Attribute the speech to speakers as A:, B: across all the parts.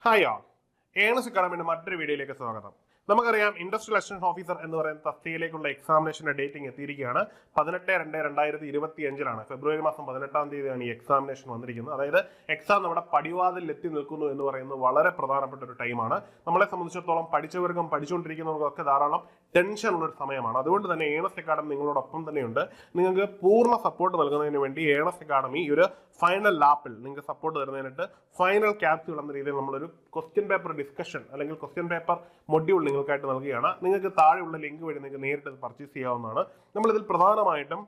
A: Hi ആൾ earnest അക്കാഡമിയുടെ മറ്റൊരു വീഡിയോയിലേക്ക് സ്വാഗതം. നമുക്കറിയാം ഇൻഡസ്ട്രിയൽ അസിസ്റ്റന്റ് ഓഫീസർ എന്ന് പറയുന്ന തസ്തികയിലേക്കുള്ള എക്സാമിനേഷന്റെ ഡേറ്റിംഗ് എത്തിയിരിക്കുകയാണ്. 18/2/2025 ഫെബ്രുവരി മാസം 18-ാം തീയതിയാണ് ഈ എക്സാമിനേഷൻ വന്നിരിക്കുന്നത്. അതായത് എക്സാം നമ്മുടെ പടിവാതിൽ എത്തി നിൽക്കുന്നു എന്ന് പറയുന്നത് വളരെ പ്രധാനപ്പെട്ട ഒരു ടൈമാണ്. നമ്മളെ സംബന്ധിച്ചിടത്തോളം പഠിച്ചവർക്കും പഠിച്ചുകൊണ്ടിരിക്കുന്നവർക്കും ഒക്കെ ധാരാളം ടെൻഷൻ ഉള്ള ഒരു സമയമാണ്. അതുകൊണ്ട് തന്നെ ഏണസ് അക്കാഡമി നിങ്ങളോടൊപ്പം തന്നെയുണ്ട്. നിങ്ങൾക്ക് പൂർണ്ണ സപ്പോർട്ട് നൽകുന്നതിന് വേണ്ടി ഏണസ് അക്കാഡമി ഈ ഒരു ഫൈനൽ ലാപ്പിൽ നിങ്ങൾക്ക് സപ്പോർട്ട് തരുന്നതിനായിട്ട് ഫൈനൽ ക്യാപ്സ്യൂൾ എന്ന രീതിയിൽ നമ്മളൊരു ക്വസ്റ്റ്യൻ പേപ്പർ ഡിസ്കഷൻ അല്ലെങ്കിൽ ക്വസ്റ്റ്യൻ പേപ്പർ മൊഡ്യൂൾ നിങ്ങൾക്കായിട്ട് നൽകുകയാണ്. നിങ്ങൾക്ക് താഴെയുള്ള ലിങ്ക് വഴി നിങ്ങൾക്ക് നേരിട്ട് പർച്ചേസ് ചെയ്യാവുന്നതാണ്. നമ്മളിതിൽ പ്രധാനമായിട്ടും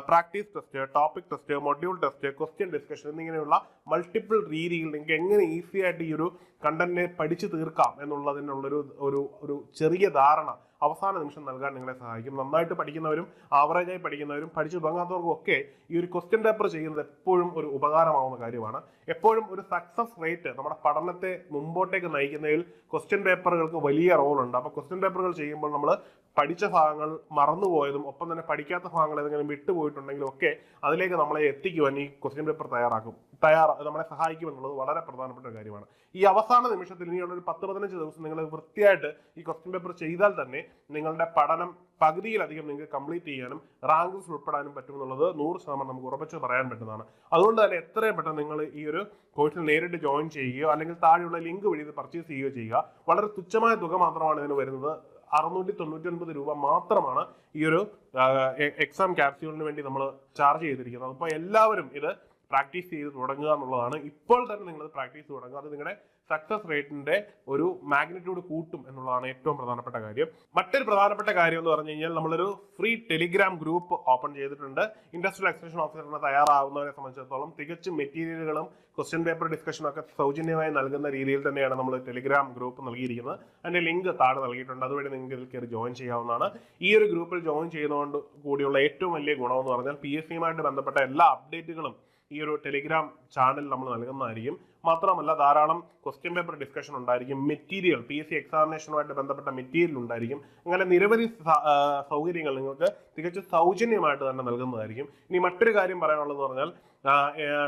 A: practice test, topic test, module test, question discussion എന്നിങ്ങനെയുള്ള മൾട്ടിപ്പിൾ രീതിയിൽ നിങ്ങൾക്ക് എങ്ങനെ ഈസി ആയിട്ട് ഈ ഒരു കണ്ടന്റിനെ പഠിച്ചു തീർക്കാം എന്നുള്ളതിനുള്ളൊരു ഒരു ചെറിയ ധാരണ അവസാന നിമിഷം നൽകാൻ നിങ്ങളെ സഹായിക്കും. നന്നായിട്ട് പഠിക്കുന്നവരും ആവറേജായി പഠിക്കുന്നവരും പഠിച്ചു തുടങ്ങാത്തവർക്കും ഒക്കെ ഈ ഒരു ക്വസ്റ്റ്യൻ പേപ്പർ ചെയ്യുന്നത് എപ്പോഴും ഒരു ഉപകാരമാവുന്ന കാര്യമാണ്. എപ്പോഴും ഒരു സക്സസ് റേറ്റ് നമ്മുടെ പഠനത്തെ മുമ്പോട്ടേക്ക് നയിക്കുന്നതിൽ ക്വസ്റ്റ്യൻ പേപ്പറുകൾക്ക് വലിയ റോളുണ്ട്. അപ്പോൾ ക്വസ്റ്റ്യൻ പേപ്പറുകൾ ചെയ്യുമ്പോൾ നമ്മൾ പഠിച്ച ഭാഗങ്ങൾ മറന്നുപോയതും ഒപ്പം തന്നെ പഠിക്കാത്ത ഭാഗങ്ങൾ ഏതെങ്കിലും വിട്ടുപോയിട്ടുണ്ടെങ്കിലും ഒക്കെ അതിലേക്ക് നമ്മളെ എത്തിക്കുവാൻ ഈ ക്വസ്റ്റ്യൻ പേപ്പർ നമ്മളെ സഹായിക്കും എന്നുള്ളത് വളരെ പ്രധാനപ്പെട്ട ഒരു കാര്യമാണ്. ഈ അവസാന നിമിഷത്തിൽ ഇനിയുള്ള ഒരു 10-15 ദിവസം നിങ്ങൾ വൃത്തിയായിട്ട് ഈ ക്വസ്റ്റ്യൻ പേപ്പർ ചെയ്താൽ തന്നെ നിങ്ങളുടെ പഠനം പകുതിയിലധികം നിങ്ങൾക്ക് കംപ്ലീറ്റ് ചെയ്യാനും റാങ്ക്സ് ഉൾപ്പെടാനും പറ്റുമെന്നുള്ളത് 100% നമുക്ക് ഉറപ്പിച്ച് പറയാൻ പറ്റുന്നതാണ്. അതുകൊണ്ട് തന്നെ എത്രയും പെട്ടെന്ന് നിങ്ങൾ ഈ ഒരു കോഴ്സിൽ നേരിട്ട് ജോയിൻ ചെയ്യുകയോ അല്ലെങ്കിൽ താഴെയുള്ള ലിങ്ക് വഴി ഇത് പർച്ചേസ് ചെയ്യുകയോ ചെയ്യുക. വളരെ തുച്ഛമായ തുക മാത്രമാണ് ഇതിന് വരുന്നത്. 699 രൂപ മാത്രമാണ് ഈ ഒരു എക്സാം ക്യാപ്സ്യൂളിന് വേണ്ടി നമ്മൾ ചാർജ് ചെയ്തിരിക്കുന്നത്. അപ്പോൾ എല്ലാവരും ഇത് പ്രാക്ടീസ് ചെയ്ത് തുടങ്ങുക എന്നുള്ളതാണ്. ഇപ്പോൾ തന്നെ നിങ്ങൾ പ്രാക്ടീസ് തുടങ്ങുക. അത് നിങ്ങളുടെ സക്സസ് റേറ്റിന്റെ ഒരു മാഗ്നിറ്റ്യൂഡ് കൂട്ടും എന്നുള്ളതാണ് ഏറ്റവും പ്രധാനപ്പെട്ട കാര്യം. മറ്റൊരു പ്രധാനപ്പെട്ട കാര്യം എന്ന് പറഞ്ഞു കഴിഞ്ഞാൽ നമ്മളൊരു ഫ്രീ ടെലിഗ്രാം ഗ്രൂപ്പ് ഓപ്പൺ ചെയ്തിട്ടുണ്ട്. ഇൻഡസ്ട്രിയൽ എക്സ്റ്റൻഷൻ ഓഫീസറിന് തയ്യാറാവുന്നവരെ സംബന്ധിച്ചിടത്തോളം തികച്ചും മെറ്റീരിയലുകളും ക്വസ്റ്റ്യൻ പേപ്പർ ഡിസ്കഷനും ഒക്കെ സൗജന്യമായി നൽകുന്ന രീതിയിൽ തന്നെയാണ് നമ്മൾ ടെലിഗ്രാം ഗ്രൂപ്പ് നൽകിയിരിക്കുന്നത്. അതിന്റെ ലിങ്ക് താഴെ നൽകിയിട്ടുണ്ട്. അതുവഴി നിങ്ങൾക്ക് ഇതിൽ കയറി ജോയിൻ ചെയ്യാവുന്നതാണ്. ഈ ഒരു ഗ്രൂപ്പിൽ ജോയിൻ ചെയ്യുന്നതുകൊണ്ട് കൂടിയുള്ള ഏറ്റവും വലിയ ഗുണമെന്ന് പറഞ്ഞാൽ PSCയുമായിട്ട് ബന്ധപ്പെട്ട എല്ലാ അപ്ഡേറ്റുകളും ഈ ഒരു ടെലിഗ്രാം ചാനൽ നമ്മൾ നൽകുന്നതായിരിക്കും. മാത്രമല്ല ധാരാളം ക്വസ്റ്റ്യൻ പേപ്പർ ഡിസ്കഷൻ ഉണ്ടായിരിക്കും, മെറ്റീരിയൽ PSC എക്സാമിനേഷനുമായിട്ട് ബന്ധപ്പെട്ട മെറ്റീരിയൽ ഉണ്ടായിരിക്കും. അങ്ങനെ നിരവധി സൗകര്യങ്ങൾ നിങ്ങൾക്ക് തികച്ചും സൗജന്യമായിട്ട് തന്നെ നൽകുന്നതായിരിക്കും. ഇനി മറ്റൊരു കാര്യം പറയാനുള്ളതെന്ന് പറഞ്ഞാൽ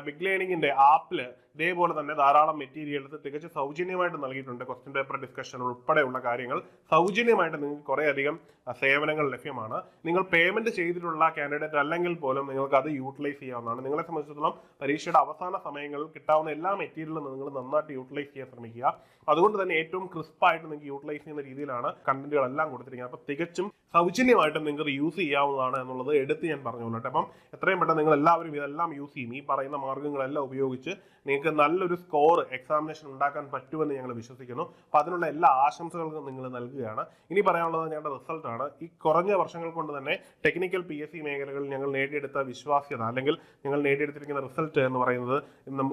A: ബിഗ് ലേണിംഗിന്റെ ആപ്പിൽ ഇതേപോലെ തന്നെ ധാരാളം മെറ്റീരിയൽസ് തികച്ചും സൗജന്യമായിട്ട് നൽകിയിട്ടുണ്ട്. ക്വസ്റ്റ്യൻ പേപ്പർ ഡിസ്കഷൻ ഉൾപ്പെടെയുള്ള കാര്യങ്ങൾ സൗജന്യമായിട്ട് നിങ്ങൾക്ക് കുറേയധികം സേവനങ്ങൾ ലഭ്യമാണ്. നിങ്ങൾ പേയ്മെന്റ് ചെയ്തിട്ടുള്ള കാൻഡിഡേറ്റ് അല്ലെങ്കിൽ പോലും നിങ്ങൾക്ക് അത് യൂട്ടിലൈസ് ചെയ്യാവുന്നതാണ്. നിങ്ങളെ സംബന്ധിച്ചിടത്തോളം പരീക്ഷയുടെ അവസാന സമയങ്ങളിൽ കിട്ടാവുന്ന എല്ലാ മെറ്റീരിയലും നിങ്ങൾ നന്നായിട്ട് യൂട്ടിലൈസ് ചെയ്യാൻ ശ്രമിക്കുക. അതുകൊണ്ട് തന്നെ ഏറ്റവും ക്രിസ്പായിട്ട് നിങ്ങൾക്ക് യൂട്ടിലൈസ് ചെയ്യുന്ന രീതിയിലാണ് കണ്ടന്റുകളെല്ലാം കൊടുത്തിരിക്കുന്നത്. അപ്പോൾ തികച്ചും സൗജന്യമായിട്ട് നിങ്ങൾക്ക് യൂസ് ചെയ്യാവുന്നതാണ് എന്നുള്ളത് എടുത്ത് ഞാൻ പറഞ്ഞുകൊള്ളട്ടെ. അപ്പം എത്രയും പെട്ടെന്ന് നിങ്ങൾ എല്ലാവരും ഇതെല്ലാം യൂസ് ചെയ്യും. ഈ പറയുന്ന മാർഗ്ഗങ്ങളെല്ലാം ഉപയോഗിച്ച് നിങ്ങൾക്ക് നല്ലൊരു സ്കോർ എക്സാമിനേഷൻ ഉണ്ടാക്കാൻ പറ്റുമെന്ന് ഞങ്ങൾ വിശ്വസിക്കുന്നു. അപ്പോൾ അതിനുള്ള എല്ലാ ആശംസകൾക്കും നിങ്ങൾ നൽകുകയാണ്. ഇനി പറയാനുള്ളത് ഞങ്ങളുടെ റിസൾട്ടാണ്. ഈ കുറഞ്ഞ വർഷങ്ങൾ കൊണ്ട് തന്നെ ടെക്നിക്കൽ PSC മേഖലകളിൽ ഞങ്ങൾ നേടിയെടുത്ത വിശ്വാസ്യത അല്ലെങ്കിൽ ഞങ്ങൾ നേടിയെടുത്തിരിക്കുന്ന റിസൾട്ട് എന്ന് പറയുന്നത്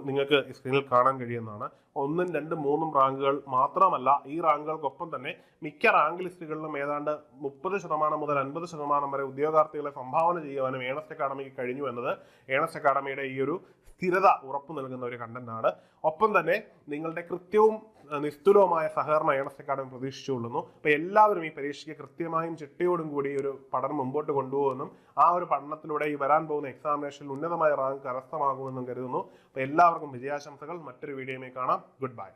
A: നിങ്ങൾക്ക് സ്ക്രീനിൽ കാണാൻ കഴിയുന്നതാണ്. 1, 2, 3 റാങ്കുകൾ മാത്രമല്ല, ഈ റാങ്കുകൾക്കൊപ്പം തന്നെ മിക്ക റാങ്ക് ലിസ്റ്റുകളിലും ഏതാണ്ട് 30% മുതൽ 50% വരെ ഉദ്യോഗാർത്ഥികളെ സംഭാവന ചെയ്യുവാനും ഏണസ് അക്കാഡമിക്ക് കഴിഞ്ഞു എന്നത് ഏണസ് അക്കാഡമിയുടെ ഈ ഒരു സ്ഥിരത ഉറപ്പു നൽകുന്ന ഒരു കണ്ടന്റാണ്. ഒപ്പം തന്നെ നിങ്ങളുടെ കൃത്യവും നിസ്തുലവുമായ സഹകരണം ഏണസ് അക്കാഡമി പ്രതീക്ഷിച്ചുകൊള്ളുന്നു. അപ്പോൾ എല്ലാവരും ഈ പരീക്ഷയ്ക്ക് കൃത്യമായും ചിട്ടയോടും കൂടി ഒരു പഠനം മുമ്പോട്ട് കൊണ്ടുപോകുമെന്നും ആ ഒരു പഠനത്തിലൂടെ ഈ വരാൻ പോകുന്ന എക്സാമിനേഷനിൽ ഉന്നതമായ റാങ്ക് കരസ്ഥമാകുമെന്നും കരുതുന്നു. അപ്പോൾ എല്ലാവർക്കും വിജയാശംസകൾ. മറ്റൊരു വീഡിയോയുമായി കാണാം. Good bye.